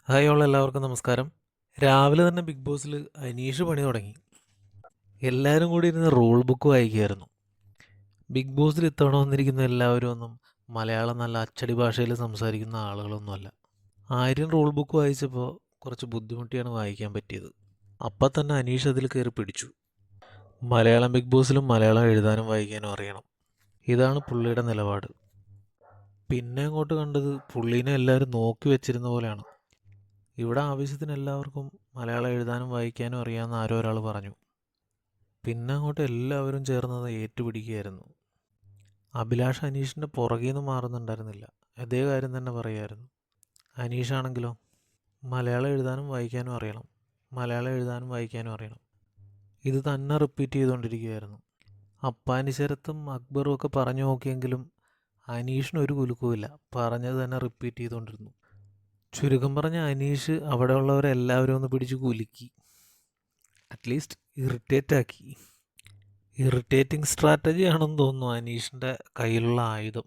Hi all എല്ലാവർക്കും നമസ്കാരം. രാവിലെ തന്നെ ബിഗ് ബോസിൽ അനീഷ് പണി തുടങ്ങി. എല്ലാവരും കൂടി ഇരുന്ന് റൂൾ ബുക്ക് വായിക്കുകയായിരുന്നു. ബിഗ് ബോസിൽ ഇത്തവണ വന്നിരിക്കുന്ന എല്ലാവരും ഒന്നും മലയാളം നല്ല അച്ചടി ഭാഷയിൽ സംസാരിക്കുന്ന ആളുകളൊന്നുമല്ല. ആര്യൻ റൂൾ ബുക്ക് വായിച്ചപ്പോൾ കുറച്ച് ബുദ്ധിമുട്ടിയാണ് വായിക്കാൻ പറ്റിയത്. അപ്പം തന്നെ അനീഷ് അതിൽ കയറി പിടിച്ചു. മലയാളം ബിഗ് ബോസിലും മലയാളം എഴുതാനും വായിക്കാനും അറിയണം. ഇതാണ് പുള്ളിയുടെ നിലപാട്. പിന്നെ അങ്ങോട്ട് കണ്ടത് പുള്ളീനെ എല്ലാവരും നോക്കി വെച്ചിരുന്ന പോലെയാണ്. ഇവിടെ ആവശ്യത്തിന് എല്ലാവർക്കും മലയാളം എഴുതാനും വായിക്കാനും അറിയാമെന്ന് ആരോ ഒരാൾ പറഞ്ഞു. പിന്നെ അങ്ങോട്ട് എല്ലാവരും ചേർന്നത് ഏറ്റുപിടിക്കുകയായിരുന്നു. അഭിലാഷ് അനീഷിൻ്റെ പുറകിൽ നിന്ന് മാറുന്നുണ്ടായിരുന്നില്ല. അതേ കാര്യം തന്നെ പറയായിരുന്നു. അനീഷാണെങ്കിലോ മലയാളം എഴുതാനും വായിക്കാനും അറിയണം, മലയാളം എഴുതാനും വായിക്കാനും അറിയണം. ഇത് തന്നെ റിപ്പീറ്റ് ചെയ്തുകൊണ്ടിരിക്കുകയായിരുന്നു. അപ്പാനിശരത്തും അക്ബറും ഒക്കെ പറഞ്ഞു നോക്കിയെങ്കിലും അനീഷിനൊരു കുലുക്കുമില്ല. പറഞ്ഞത് തന്നെ റിപ്പീറ്റ് ചെയ്തുകൊണ്ടിരുന്നു. ചുരുക്കം പറഞ്ഞ അനീഷ് അവിടെയുള്ളവരെല്ലാവരും ഒന്ന് പിടിച്ച് കുലുക്കി, അറ്റ്ലീസ്റ്റ് ഇറിറ്റേറ്റ് ആക്കി. ഇറിറ്റേറ്റിംഗ് സ്ട്രാറ്റജി ആണെന്ന് തോന്നുന്നു അനീഷിൻ്റെ കയ്യിലുള്ള ആയുധം.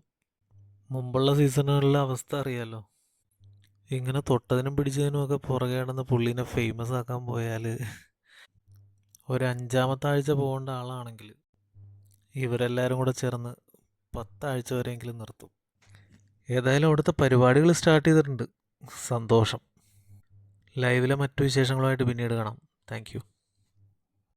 മുമ്പുള്ള സീസണുകളിലെ അവസ്ഥ അറിയാലോ. ഇങ്ങനെ തൊട്ടതിനും പിടിച്ചതിനും ഒക്കെ പുറകെ നടന്ന് പുള്ളീനെ ഫേമസ് ആക്കാൻ പോയാൽ ഒരു അഞ്ചാമത്തെ ആഴ്ച പോകേണ്ട ആളാണെങ്കിൽ ഇവരെല്ലാവരും കൂടെ ചേർന്ന് 10 ആഴ്ച വരെയെങ്കിലും നിർത്തും. ഏതായാലും അവിടുത്തെ പരിപാടികൾ സ്റ്റാർട്ട് ചെയ്തിട്ടുണ്ട്. സന്തോഷം. ലൈവിലെ മറ്റു വിശേഷങ്ങളുമായിട്ട് പിന്നീട് കാണാം. Thank you.